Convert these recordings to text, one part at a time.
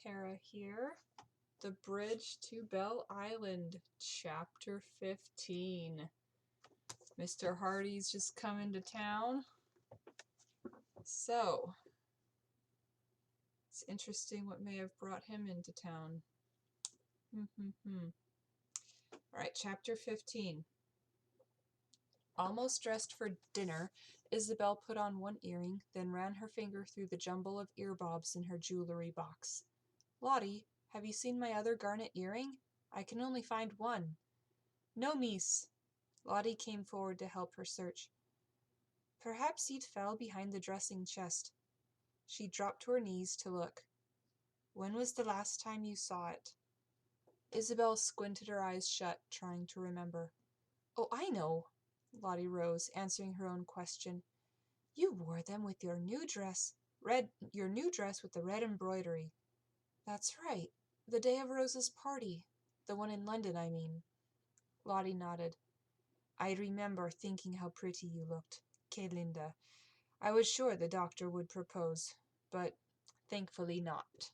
Tara here. The Bridge to Belle Island, Chapter 15. Mr. Hardy's just come into town. So, it's interesting what may have brought him into town. Alright, Chapter 15. Almost dressed for dinner, Isabel put on one earring, then ran her finger through the jumble of earbobs in her jewelry box. "Lottie, have you seen my other garnet earring? I can only find one." "No, miss." Lottie came forward to help her search. Perhaps it fell behind the dressing chest. She dropped to her knees to look. "When was the last time you saw it?" Isabel squinted her eyes shut, trying to remember. "Oh, I know." Lottie rose, answering her own question. "You wore them with your new dress with the red embroidery." "That's right. The day of Rose's party. The one in London, I mean." Lottie nodded. "I remember thinking how pretty you looked. Que linda. I was sure the doctor would propose, but thankfully not."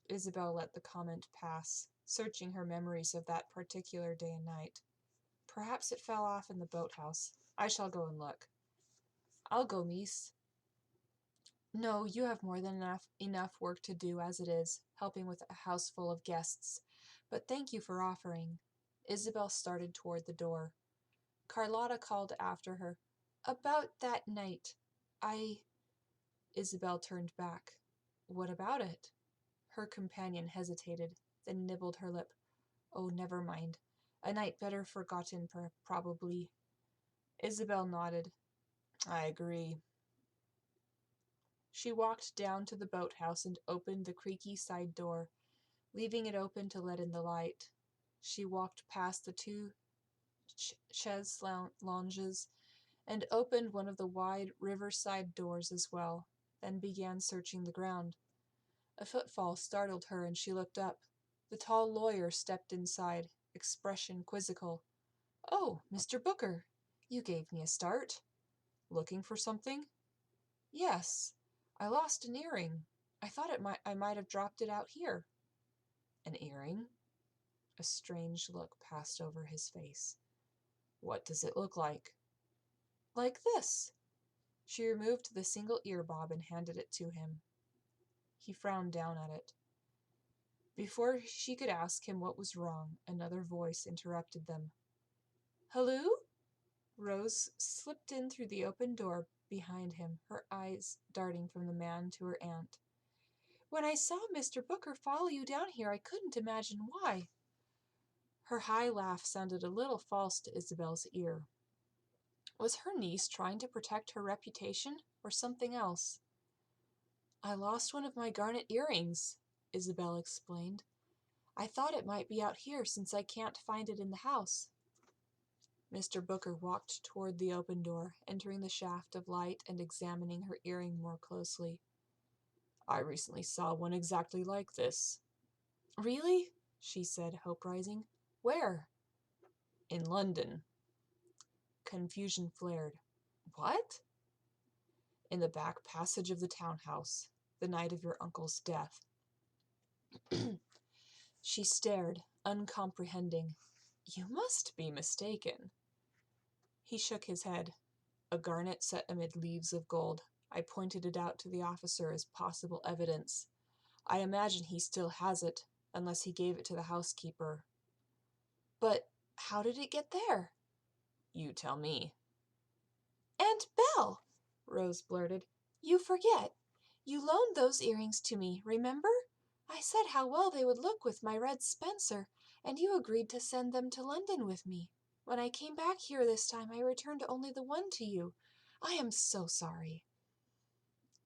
Isabel let the comment pass, searching her memories of that particular day and night. "Perhaps it fell off in the boathouse. I shall go and look." "I'll go, miss." "No, you have more than enough work to do as it is, helping with a house full of guests. But thank you for offering." Isabel started toward the door. Carlotta called after her, "About that night, Isabel turned back. "What about it?" Her companion hesitated, then nibbled her lip. "Oh, never mind. A night better forgotten, probably." Isabel nodded. "I agree." She walked down to the boathouse and opened the creaky side door, leaving it open to let in the light. She walked past the two chaise lounges and opened one of the wide riverside doors as well, then began searching the ground. A footfall startled her and she looked up. The tall lawyer stepped inside, expression quizzical. "Oh, Mr. Booker, you gave me a start." "Looking for something?" "Yes. I lost an earring. I thought I might have dropped it out here." "An earring?" A strange look passed over his face. "What does it look like?" "Like this." She removed the single ear bob and handed it to him. He frowned down at it. Before she could ask him what was wrong, another voice interrupted them. "Halloo?" Rose slipped in through the open door behind him, her eyes darting from the man to her aunt. "When I saw Mr. Booker follow you down here, I couldn't imagine why." Her high laugh sounded a little false to Isabel's ear. Was her niece trying to protect her reputation, or something else? "I lost one of my garnet earrings," Isabel explained. "I thought it might be out here since I can't find it in the house." Mr. Booker walked toward the open door, entering the shaft of light and examining her earring more closely. "I recently saw one exactly like this." "Really?" she said, hope rising. "Where?" "In London." Confusion flared. "What?" "In the back passage of the townhouse, the night of your uncle's death." She stared, uncomprehending. "You must be mistaken." He shook his head. "A garnet set amid leaves of gold. I pointed it out to the officer as possible evidence. I imagine he still has it, unless he gave it to the housekeeper." "But how did it get there?" "You tell me." "Aunt Belle!" Rose blurted. "You forget. You loaned those earrings to me, remember? I said how well they would look with my red spencer, and you agreed to send them to London with me. When I came back here this time, I returned only the one to you. I am so sorry."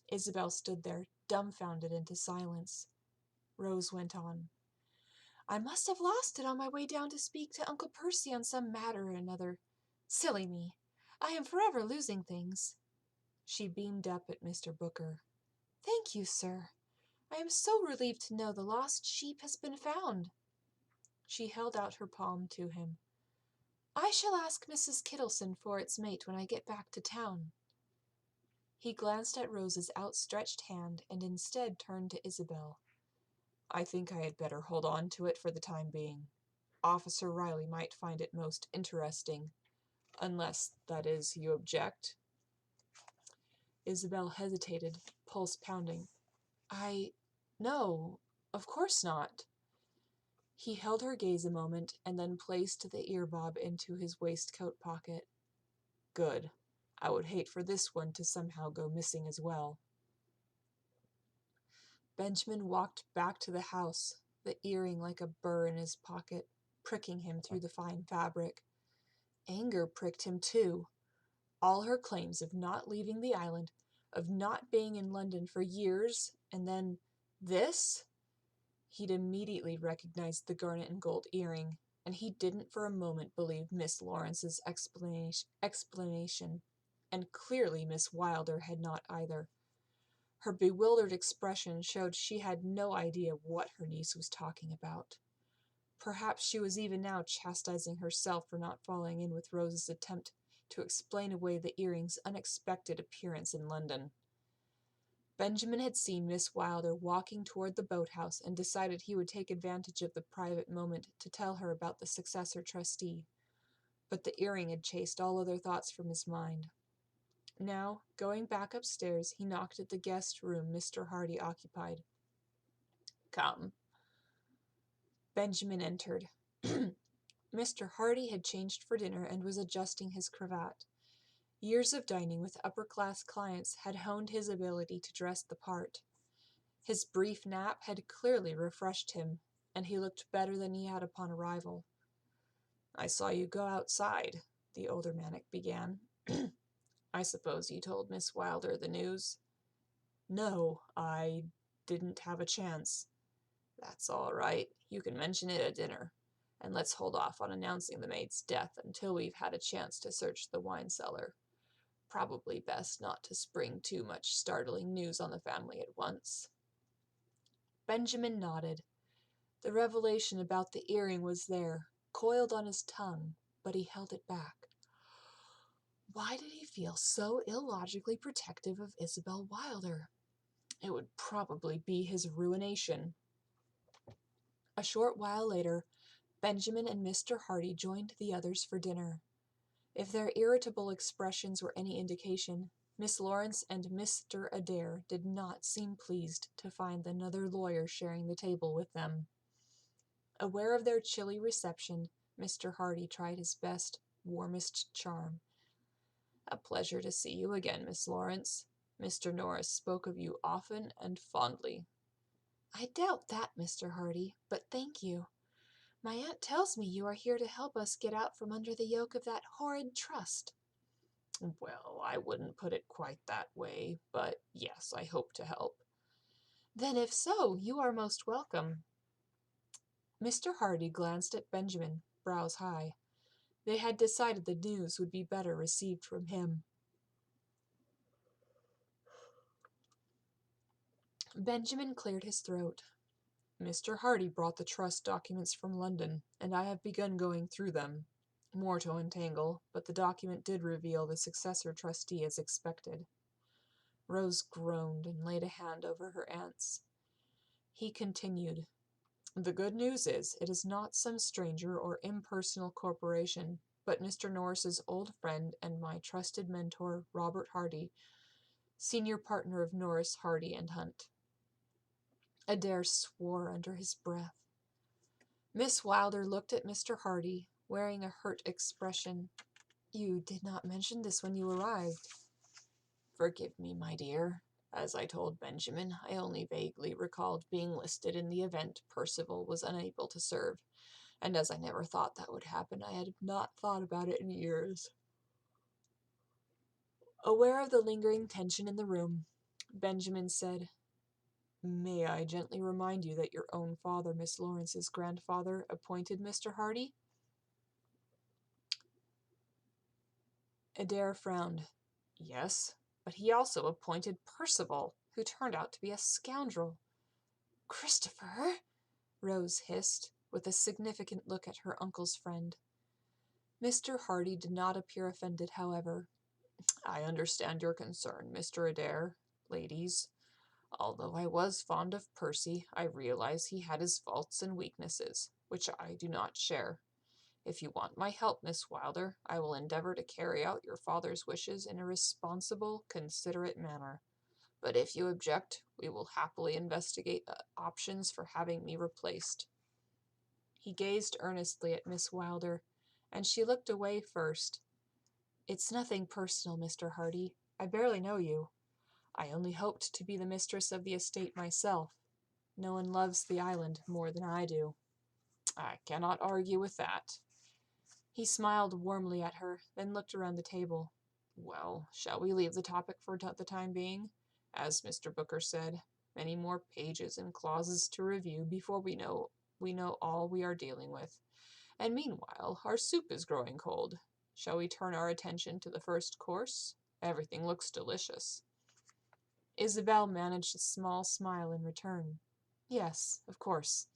Isabel stood there, dumbfounded into silence. Rose went on. "I must have lost it on my way down to speak to Uncle Percy on some matter or another. Silly me. I am forever losing things." She beamed up at Mr. Booker. "Thank you, sir. I am so relieved to know the lost sheep has been found." She held out her palm to him. "I shall ask Mrs. Kittleson for its mate when I get back to town." He glanced at Rose's outstretched hand and instead turned to Isabel. I think I had better hold on to it for the time being. Officer Riley might find it most interesting, unless, that is, you object." Isabel hesitated, pulse pounding. No, of course not." He held her gaze a moment, and then placed the ear bob into his waistcoat pocket. "Good. I would hate for this one to somehow go missing as well." Benjamin walked back to the house, the earring like a burr in his pocket, pricking him through the fine fabric. Anger pricked him too. All her claims of not leaving the island, of not being in London for years, and then this? He'd immediately recognized the garnet and gold earring, and he didn't for a moment believe Miss Lawrence's explanation, and clearly Miss Wilder had not either. Her bewildered expression showed she had no idea what her niece was talking about. Perhaps she was even now chastising herself for not following in with Rose's attempt to explain away the earring's unexpected appearance in London. Benjamin had seen Miss Wilder walking toward the boathouse and decided he would take advantage of the private moment to tell her about the successor trustee. But the earring had chased all other thoughts from his mind. Now, going back upstairs, he knocked at the guest room Mr. Hardy occupied. "Come." Benjamin entered. Mr. Hardy had changed for dinner and was adjusting his cravat. Years of dining with upper-class clients had honed his ability to dress the part. His brief nap had clearly refreshed him, and he looked better than he had upon arrival. "I saw you go outside," the older man began. "I suppose you told Miss Wilder the news?" "No, I didn't have a chance." "That's all right. You can mention it at dinner. And let's hold off on announcing the maid's death until we've had a chance to search the wine cellar. Probably best not to spring too much startling news on the family at once." Benjamin nodded. The revelation about the earring was there, coiled on his tongue, but he held it back. Why did he feel so illogically protective of Isabel Wilder? It would probably be his ruination. A short while later, Benjamin and Mr. Hardy joined the others for dinner. If their irritable expressions were any indication, Miss Lawrence and Mr. Adair did not seem pleased to find another lawyer sharing the table with them. Aware of their chilly reception, Mr. Hardy tried his best, warmest charm. "A pleasure to see you again, Miss Lawrence. Mr. Norris spoke of you often and fondly." "I doubt that, Mr. Hardy, but thank you. My aunt tells me you are here to help us get out from under the yoke of that horrid trust." "Well, I wouldn't put it quite that way, but yes, I hope to help." "Then if so, you are most welcome." Mr. Hardy glanced at Benjamin, brows high. They had decided the news would be better received from him. Benjamin cleared his throat. "Mr. Hardy brought the trust documents from London, and I have begun going through them. More to untangle, but the document did reveal the successor trustee as expected." Rose groaned and laid a hand over her aunt's. He continued, "The good news is, it is not some stranger or impersonal corporation, but Mr. Norris's old friend and my trusted mentor, Robert Hardy, senior partner of Norris, Hardy and Hunt." Adair swore under his breath. Miss Wilder looked at Mr. Hardy, wearing a hurt expression. "You did not mention this when you arrived." "Forgive me, my dear. As I told Benjamin, I only vaguely recalled being listed in the event Percival was unable to serve, and as I never thought that would happen, I had not thought about it in years." Aware of the lingering tension in the room, Benjamin said, "May I gently remind you that your own father, Miss Lawrence's grandfather, appointed Mr. Hardy?" Adair frowned. "Yes, but he also appointed Percival, who turned out to be a scoundrel." "Christopher!" Rose hissed, with a significant look at her uncle's friend. Mr. Hardy did not appear offended, however. "I understand your concern, Mr. Adair, ladies. Although I was fond of Percy, I realize he had his faults and weaknesses, which I do not share. If you want my help, Miss Wilder, I will endeavor to carry out your father's wishes in a responsible, considerate manner. But if you object, we will happily investigate options for having me replaced. He gazed earnestly at Miss Wilder, and she looked away first. It's nothing personal, Mr. Hardy. I barely know you. I only hoped to be the mistress of the estate myself. No one loves the island more than I do. I cannot argue with that. He smiled warmly at her, then looked around the table. Well, shall we leave the topic for the time being? As Mr. Booker said, many more pages and clauses to review before we know all we are dealing with. And meanwhile, our soup is growing cold. Shall we turn our attention to the first course? Everything looks delicious. Isabel managed a small smile in return. Yes, of course.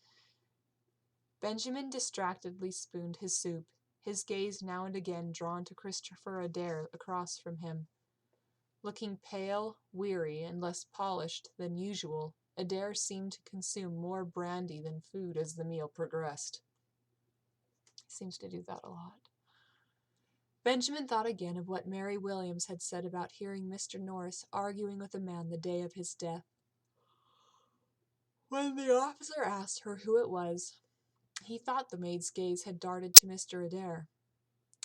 Benjamin distractedly spooned his soup, his gaze now and again drawn to Christopher Adair across from him. Looking pale, weary, and less polished than usual, Adair seemed to consume more brandy than food as the meal progressed. He seems to do that a lot. Benjamin thought again of what Mary Williams had said about hearing Mr. Norris arguing with a man the day of his death. When the officer asked her who it was, he thought the maid's gaze had darted to Mr. Adair.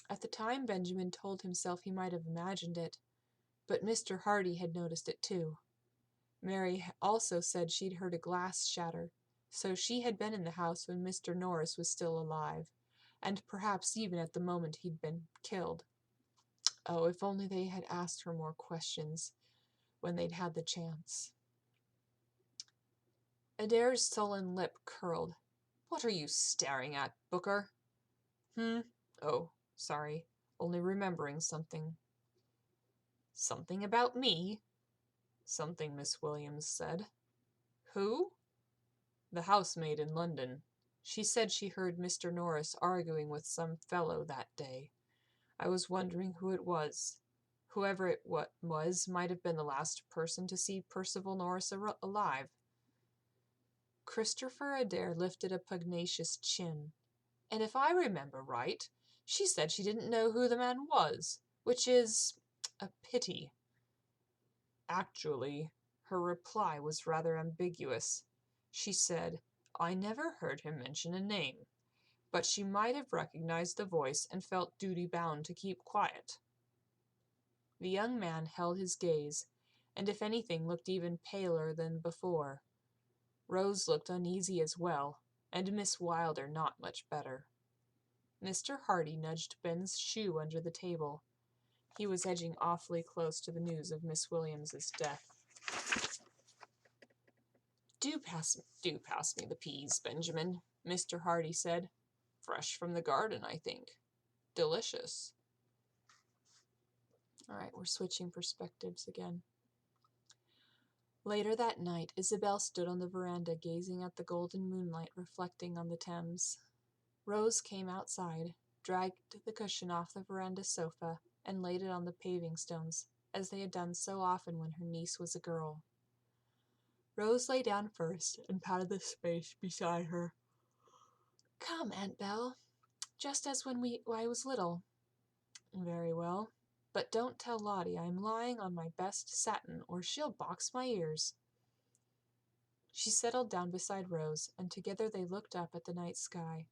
At the time, Benjamin told himself he might have imagined it, but Mr. Hardy had noticed it too. Mary also said she'd heard a glass shatter, so she had been in the house when Mr. Norris was still alive, and perhaps even at the moment he'd been killed. Oh, if only they had asked her more questions when they'd had the chance. Adair's sullen lip curled. What are you staring at, Booker? Oh, sorry. Only remembering something. Something about me? Something Miss Williams said. Who? The housemaid in London. She said she heard Mr. Norris arguing with some fellow that day. I was wondering who it was. Whoever it was might have been the last person to see Percival Norris alive. Christopher Adair lifted a pugnacious chin. And if I remember right, she said she didn't know who the man was, which is a pity. Actually, her reply was rather ambiguous. She said, I never heard him mention a name, but she might have recognized the voice and felt duty-bound to keep quiet. The young man held his gaze, and if anything looked even paler than before. Rose looked uneasy as well, and Miss Wilder not much better. Mr. Hardy nudged Ben's shoe under the table. He was edging awfully close to the news of Miss Williams's death. Do pass me the peas, Benjamin, Mr. Hardy said. Fresh from the garden, I think. Delicious. All right, we're switching perspectives again. Later that night, Isabel stood on the veranda gazing at the golden moonlight reflecting on the Thames. Rose came outside, dragged the cushion off the veranda sofa, and laid it on the paving stones, as they had done so often when her niece was a girl. Rose lay down first and patted the space beside her. Come, Aunt Belle, just as when I was little. Very well, but don't tell Lottie I'm lying on my best satin, or she'll box my ears. She settled down beside Rose, and together they looked up at the night sky.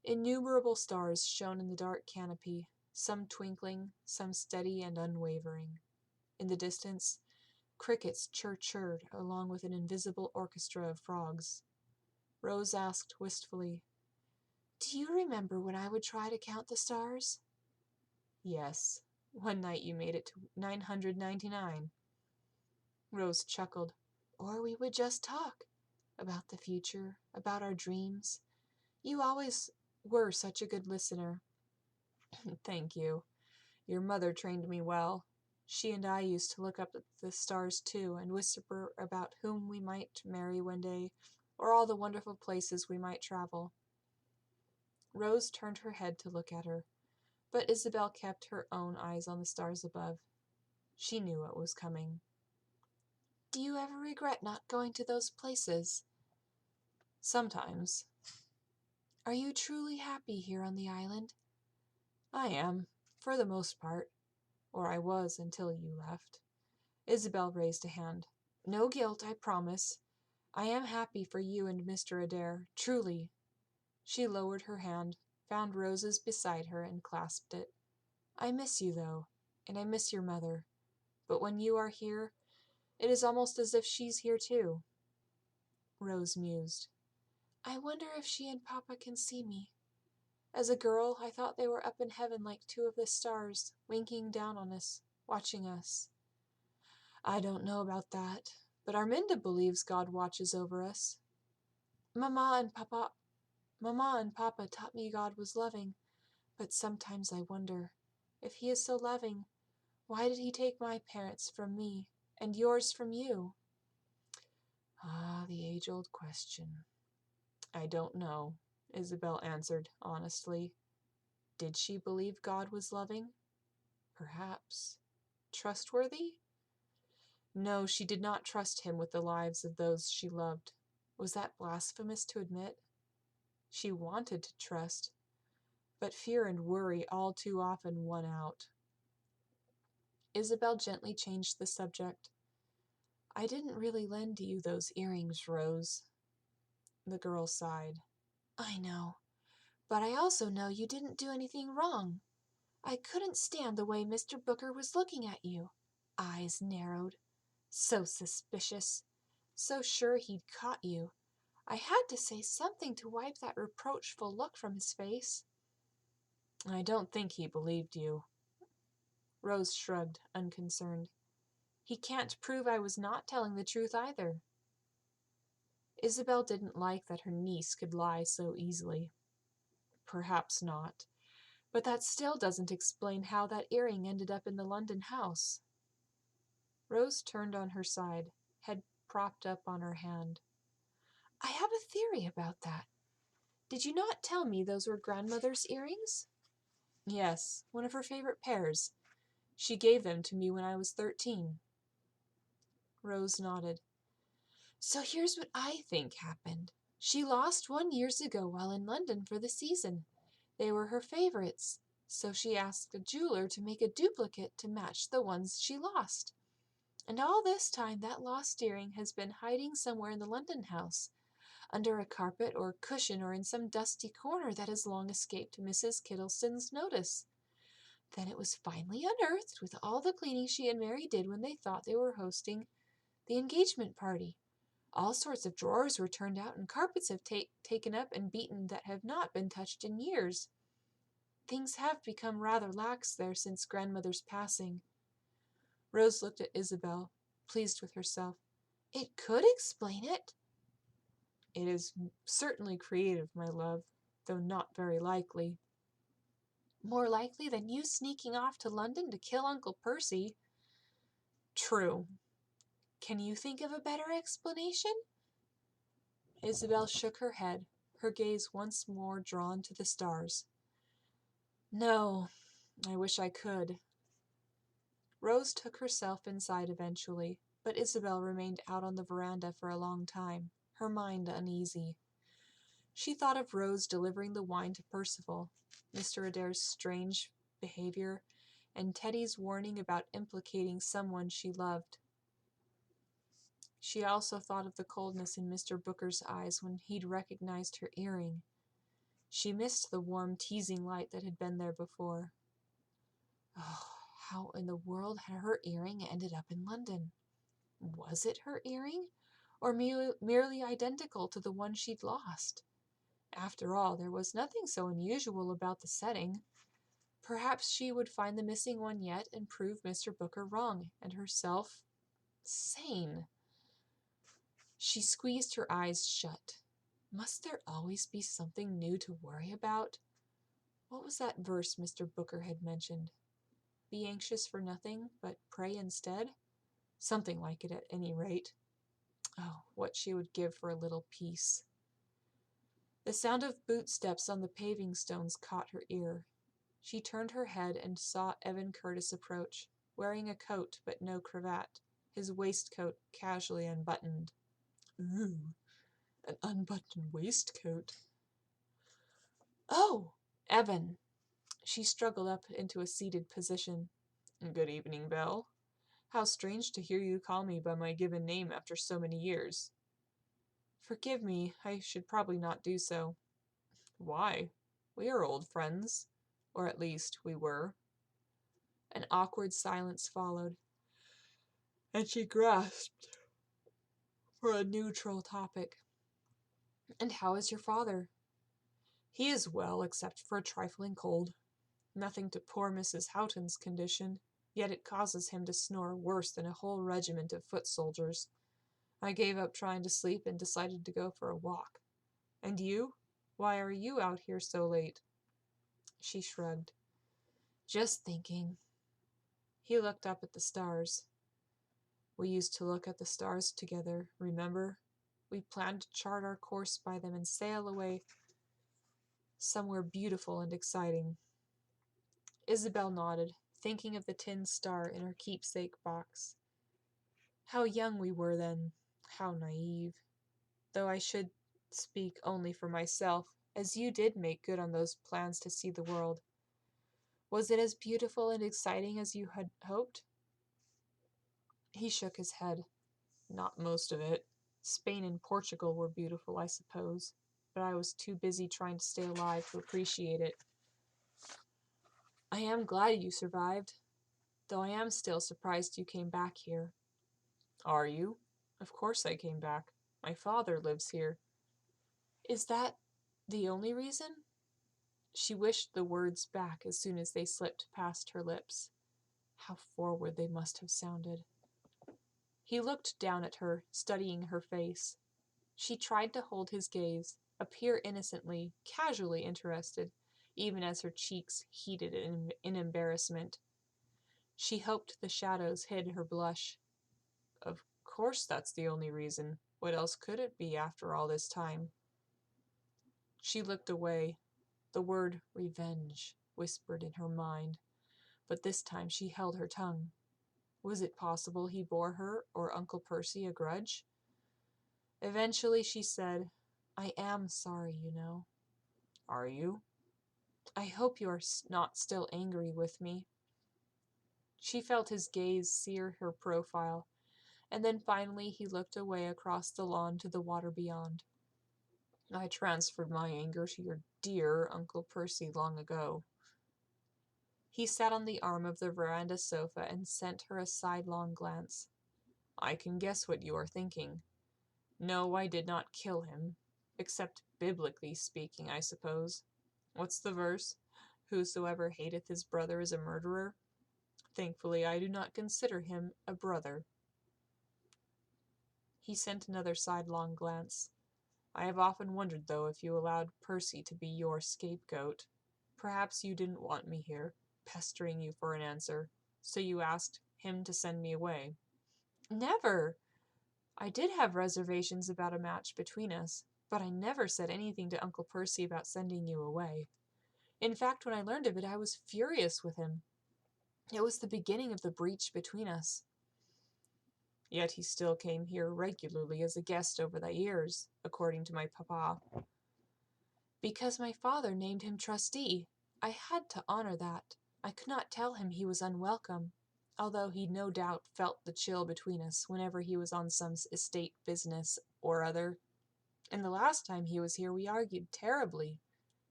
Innumerable stars shone in the dark canopy, some twinkling, some steady and unwavering. In the distance, crickets chirped along with an invisible orchestra of frogs. Rose asked wistfully, Do you remember when I would try to count the stars? Yes. One night you made it to 999. Rose chuckled. Or we would just talk. About the future, about our dreams. You always were such a good listener. Thank you. Your mother trained me well. She and I used to look up at the stars too, and whisper about whom we might marry one day, or all the wonderful places we might travel. Rose turned her head to look at her, but Isabel kept her own eyes on the stars above. She knew what was coming. Do you ever regret not going to those places? Sometimes. Are you truly happy here on the island? I am, for the most part. Or I was until you left. Isabel raised a hand. No guilt, I promise. I am happy for you and Mr. Adair, truly. She lowered her hand, found Rose's beside her, and clasped it. I miss you, though, and I miss your mother. But when you are here, it is almost as if she's here too. Rose mused. I wonder if she and Papa can see me. As a girl, I thought they were up in heaven like two of the stars, winking down on us, watching us. I don't know about that, but Arminda believes God watches over us. Mama and Papa taught me God was loving, but sometimes I wonder, if he is so loving, why did he take my parents from me and yours from you? Ah, the age-old question. I don't know, Isabel answered honestly. Did she believe God was loving? Perhaps. Trustworthy? No, she did not trust him with the lives of those she loved. Was that blasphemous to admit? She wanted to trust, but fear and worry all too often won out. Isabel gently changed the subject. I didn't really lend you those earrings, Rose. The girl sighed. I know, but I also know you didn't do anything wrong. I couldn't stand the way Mr. Booker was looking at you. Eyes narrowed. So suspicious. So sure he'd caught you. I had to say something to wipe that reproachful look from his face. I don't think he believed you. Rose shrugged, unconcerned. He can't prove I was not telling the truth either. Isabel didn't like that her niece could lie so easily. Perhaps not, but that still doesn't explain how that earring ended up in the London house. Rose turned on her side, head propped up on her hand. I have a theory about that. Did you not tell me those were grandmother's earrings? Yes, one of her favorite pairs. She gave them to me when I was 13. Rose nodded. So here's what I think happened. She lost one years ago while in London for the season. They were her favorites, so she asked a jeweler to make a duplicate to match the ones she lost. And all this time that lost earring has been hiding somewhere in the London house, under a carpet or cushion or in some dusty corner that has long escaped Mrs. Kittleston's notice. Then it was finally unearthed with all the cleaning she and Mary did when they thought they were hosting the engagement party. All sorts of drawers were turned out and carpets have taken up and beaten that have not been touched in years. Things have become rather lax there since grandmother's passing. Rose looked at Isabel, pleased with herself. It could explain it. It is certainly creative, my love, though not very likely. More likely than you sneaking off to London to kill Uncle Percy. True. Can you think of a better explanation? Isabel shook her head, her gaze once more drawn to the stars. No, I wish I could. Rose took herself inside eventually, but Isabel remained out on the veranda for a long time, her mind uneasy. She thought of Rose delivering the wine to Percival, Mr. Adair's strange behavior, and Teddy's warning about implicating someone she loved. She also thought of the coldness in Mr. Booker's eyes when he'd recognized her earring. She missed the warm, teasing light that had been there before. Oh, how in the world had her earring ended up in London? Was it her earring, or merely identical to the one she'd lost? After all, there was nothing so unusual about the setting. Perhaps she would find the missing one yet and prove Mr. Booker wrong, and herself sane. She squeezed her eyes shut. Must there always be something new to worry about? What was that verse Mr. Booker had mentioned? Be anxious for nothing, but pray instead? Something like it at any rate. Oh, what she would give for a little peace. The sound of bootsteps on the paving stones caught her ear. She turned her head and saw Evan Curtis approach, wearing a coat but no cravat, his waistcoat casually unbuttoned. Ooh, an unbuttoned waistcoat. Oh, Evan. She struggled up into a seated position. Good evening, Belle. How strange to hear you call me by my given name after so many years. Forgive me, I should probably not do so. Why? We are old friends. Or at least, we were. An awkward silence followed, and she grasped for a neutral topic. And how is your father? He is well, except for a trifling cold. Nothing to poor Mrs. Houghton's condition, yet it causes him to snore worse than a whole regiment of foot soldiers. I gave up trying to sleep and decided to go for a walk. And you? Why are you out here so late? She shrugged. Just thinking. He looked up at the stars. We used to look at the stars together, remember? We planned to chart our course by them and sail away somewhere beautiful and exciting. Isabel nodded, thinking of the tin star in her keepsake box. How young we were then, how naive. Though I should speak only for myself, as you did make good on those plans to see the world. Was it as beautiful and exciting as you had hoped? He shook his head. Not most of it. Spain and Portugal were beautiful, I suppose, but I was too busy trying to stay alive to appreciate it. I am glad you survived, though I am still surprised you came back here. Are you? Of course I came back. My father lives here. Is that the only reason? She wished the words back as soon as they slipped past her lips. How forward they must have sounded. He looked down at her, studying her face. She tried to hold his gaze, appear innocently, casually interested, even as her cheeks heated in embarrassment. She hoped the shadows hid her blush. Of course that's the only reason. What else could it be after all this time? She looked away. The word revenge whispered in her mind, but this time she held her tongue. Was it possible he bore her or Uncle Percy a grudge? Eventually she said, I am sorry, you know. Are you? I hope you are not still angry with me. She felt his gaze sear her profile, and then finally he looked away across the lawn to the water beyond. I transferred my anger to your dear Uncle Percy long ago. He sat on the arm of the veranda sofa and sent her a sidelong glance. I can guess what you are thinking. No, I did not kill him, except biblically speaking, I suppose. What's the verse? Whosoever hateth his brother is a murderer. Thankfully, I do not consider him a brother. He sent another sidelong glance. I have often wondered, though, if you allowed Percy to be your scapegoat. Perhaps you didn't want me here, pestering you for an answer, so you asked him to send me away. Never! I did have reservations about a match between us, but I never said anything to Uncle Percy about sending you away. In fact, when I learned of it, I was furious with him. It was the beginning of the breach between us. Yet he still came here regularly as a guest over the years, according to my papa. Because my father named him trustee. I had to honor that. I could not tell him he was unwelcome, although he no doubt felt the chill between us whenever he was on some estate business or other. And the last time he was here we argued terribly.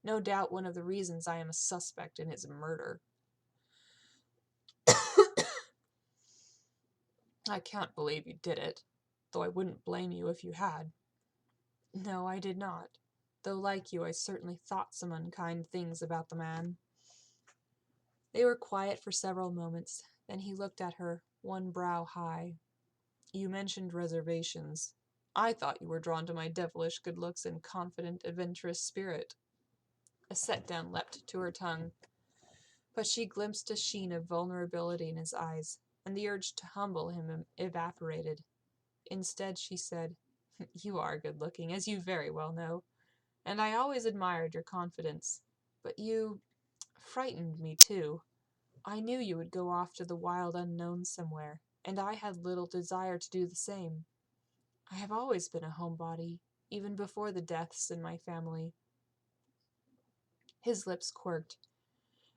No doubt one of the reasons I am a suspect in his murder. I can't believe you did it, though I wouldn't blame you if you had. No, I did not, though like you I certainly thought some unkind things about the man. They were quiet for several moments, then he looked at her, one brow high. You mentioned reservations. I thought you were drawn to my devilish good looks and confident, adventurous spirit. A set-down leapt to her tongue, but she glimpsed a sheen of vulnerability in his eyes, and the urge to humble him evaporated. Instead, she said, You are good-looking, as you very well know, and I always admired your confidence. But you frightened me, too. I knew you would go off to the wild unknown somewhere, and I had little desire to do the same. I have always been a homebody, even before the deaths in my family. His lips quirked.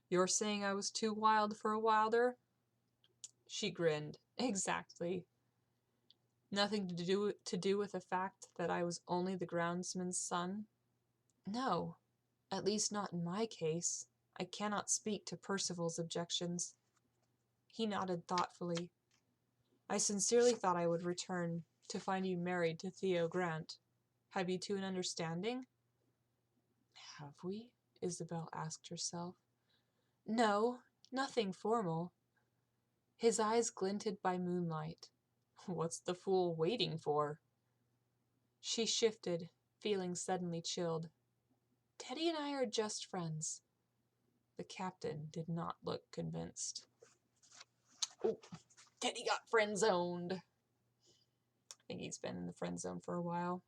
You're saying I was too wild for a wilder? She grinned. Exactly. Nothing to do with the fact that I was only the groundsman's son? No, at least not in my case. I cannot speak to Percival's objections. He nodded thoughtfully. I sincerely thought I would return to find you married to Theo Grant. Have you two an understanding? Have we? Isabel asked herself. No, nothing formal. His eyes glinted by moonlight. What's the fool waiting for? She shifted, feeling suddenly chilled. Teddy and I are just friends. The captain did not look convinced. Oh, Teddy got friend zoned. I think he's been in the friend zone for a while.